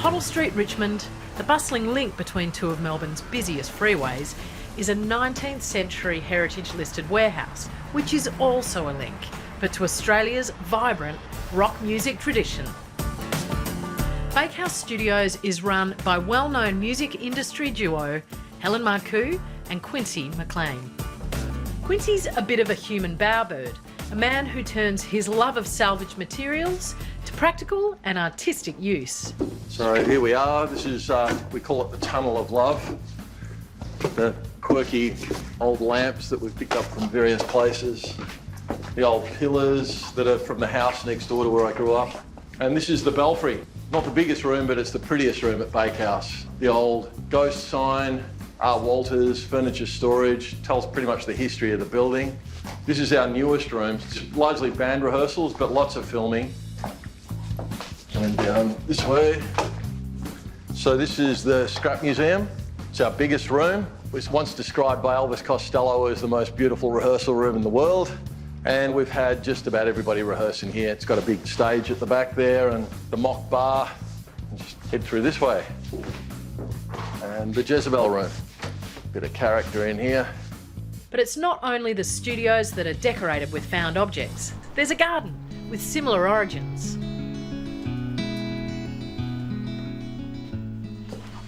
Hoddle Street, Richmond, the bustling link between two of Melbourne's busiest freeways, is a 19th century heritage listed warehouse, which is also a link, but to Australia's vibrant rock music tradition. Bakehouse Studios is run by well-known music industry duo Helen and Quincy McLean. Quincy's a bit of a human bowerbird, a man who turns his love of salvaged materials to practical and artistic use. So here we are. This is, we call it the Tunnel of Love. The quirky old lamps that we've picked up from various places. The old pillars that are from the house next door to where I grew up. And this is the belfry. Not the biggest room, but it's the prettiest room at Bakehouse. The old ghost sign, R. Walters, furniture storage, tells pretty much the history of the building. This is our newest room. It's largely band rehearsals, but lots of filming. And down this way. So this is the Scrap Museum. It's our biggest room. It was once described by Elvis Costello as the most beautiful rehearsal room in the world. And we've had just about everybody rehearsing here. It's got a big stage at the back there and the mock bar. Just head through this way. And the Jezebel room. Bit of character in here. But it's not only the studios that are decorated with found objects. There's a garden with similar origins.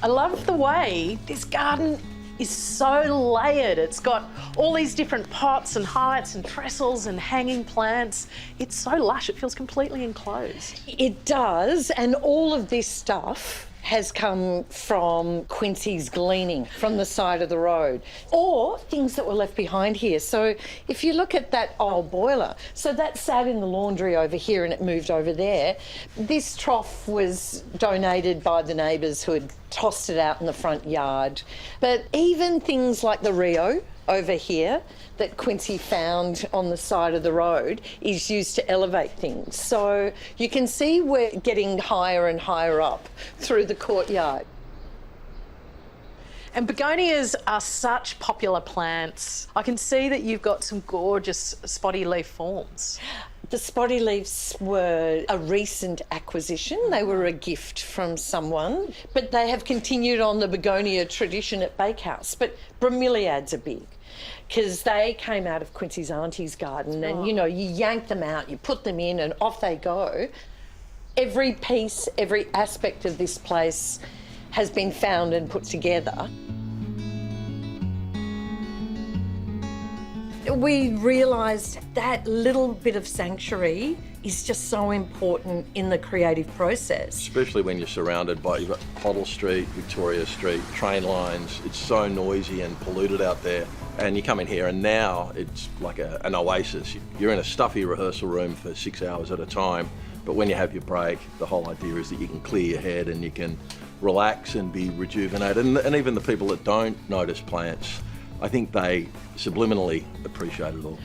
I love the way this garden is so layered. It's got all these different pots and heights and trestles and hanging plants. It's so lush, it feels completely enclosed. It does, and all of this stuff has come from Quincy's gleaning from the side of the road, or things that were left behind here. So if you look at that old boiler, so that sat in the laundry over here and it moved over there. This trough was donated by the neighbours who had tossed it out in the front yard. But even things like the Rio over here that Quincy found on the side of the road is used to elevate things. So you can see we're getting higher and higher up through the courtyard. And begonias are such popular plants. I can see that you've got some gorgeous spotty leaf forms. The spotty leaves were a recent acquisition. They were a gift from someone, but they have continued on the begonia tradition at Bakehouse. But bromeliads are big, because they came out of Quincy's auntie's garden and, you know, you yank them out, you put them in and off they go. Every piece, every aspect of this place has been found and put together. We realised that little bit of sanctuary is just so important in the creative process. Especially when you're surrounded by, you've got Hoddle Street, Victoria Street, train lines. It's so noisy and polluted out there. And you come in here and now it's like an oasis. You're in a stuffy rehearsal room for 6 hours at a time, but when you have your break, the whole idea is that you can clear your head and you can relax and be rejuvenated. And even the people that don't notice plants, I think they subliminally appreciate it all.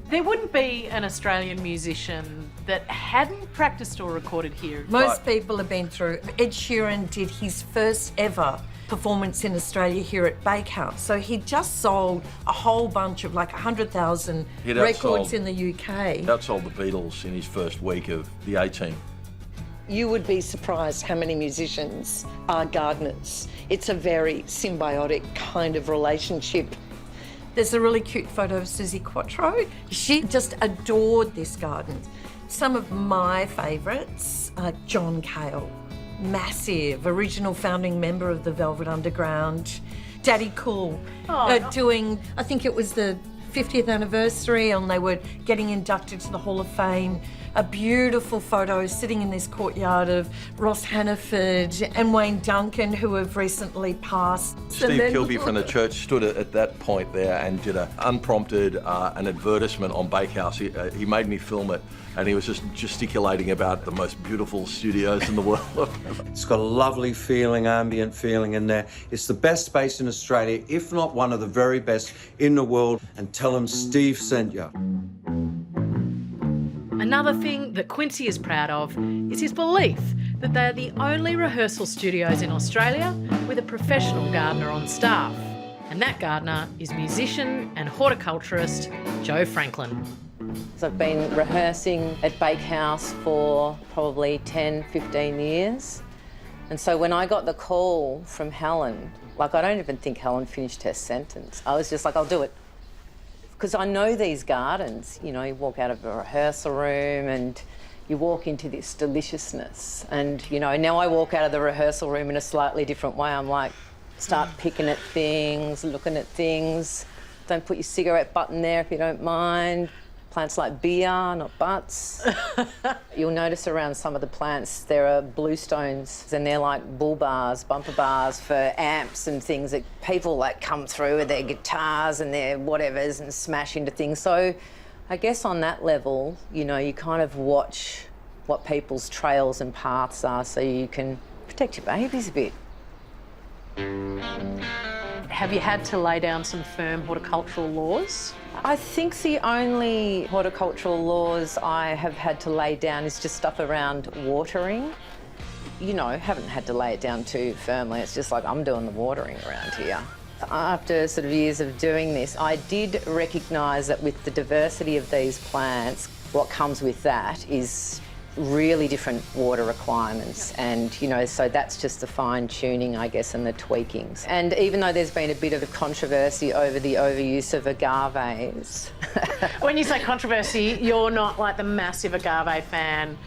There wouldn't be an Australian musician that hadn't practiced or recorded here. Most people have been through. Ed Sheeran did his first ever performance in Australia here at Bakehouse. So he just sold a whole bunch of like 100,000 records in the UK. Outsold the Beatles in his first week of the A-Team. You would be surprised how many musicians are gardeners. It's a very symbiotic kind of relationship. There's a really cute photo of Susie Quattro. She just adored this garden. Some of my favourites are John Cale, massive, original founding member of the Velvet Underground. Daddy Cool, doing, I think it was the 50th anniversary and they were getting inducted to the Hall of Fame. A beautiful photo sitting in this courtyard of Ross Hannaford and Wayne Duncan, who have recently passed. Steve Kilby from the church stood at that point there and did unprompted an advertisement on Bakehouse. He made me film it and he was just gesticulating about the most beautiful studios in the world. It's got a lovely feeling, ambient feeling in there. It's the best space in Australia, if not one of the very best in the world. And tell them Steve sent you. Another thing that Quincy is proud of is his belief that they are the only rehearsal studios in Australia with a professional gardener on staff. And that gardener is musician and horticulturist Joe Franklin. So I've been rehearsing at Bakehouse for probably 10, 15 years. And so when I got the call from Helen, like, I don't even think Helen finished her sentence. I was just like, I'll do it. Because I know these gardens, you know, you walk out of a rehearsal room and you walk into this deliciousness. And, you know, now I walk out of the rehearsal room in a slightly different way. I'm like, start picking at things, looking at things. Don't put your cigarette butt in there if you don't mind. Plants like beer, not butts. You'll notice around some of the plants there are bluestones, and they're like bull bars, bumper bars for amps and things that people like come through with their guitars and their whatevers and smash into things. So I guess on that level, you know, you kind of watch what people's trails and paths are so you can protect your babies a bit. Have you had to lay down some firm horticultural laws? I think the only horticultural laws I have had to lay down is just stuff around watering. You know, haven't had to lay it down too firmly. It's just like, I'm doing the watering around here. After sort of years of doing this, I did recognise that with the diversity of these plants, what comes with that is really different water requirements. And, you know, so that's just the fine-tuning, I guess, and the tweakings. And even though there's been a bit of a controversy over the overuse of agaves... When you say controversy, you're not like the massive agave fan,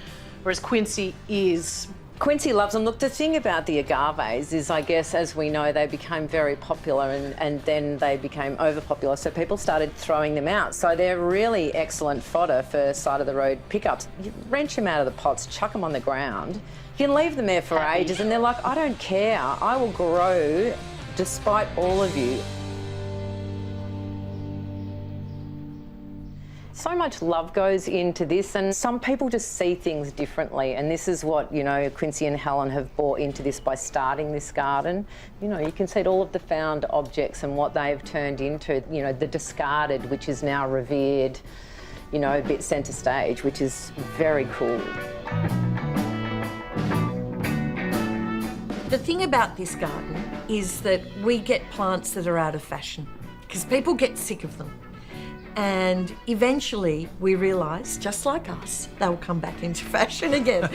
whereas Quincy is. Quincy loves them. Look, the thing about the agaves is, I guess, as we know, they became very popular and then they became over-popular, so people started throwing them out. So they're really excellent fodder for side-of-the-road pickups. You wrench them out of the pots, chuck them on the ground. You can leave them there for ages and they're like, I don't care, I will grow despite all of you. So much love goes into this, and some people just see things differently, and this is what, you know, Quincy and Helen have brought into this by starting this garden. You know, you can see all of the found objects and what they've turned into, you know, the discarded, which is now revered, you know, a bit centre stage, which is very cool. The thing about this garden is that we get plants that are out of fashion because people get sick of them. And eventually we realise, just like us, they'll come back into fashion again.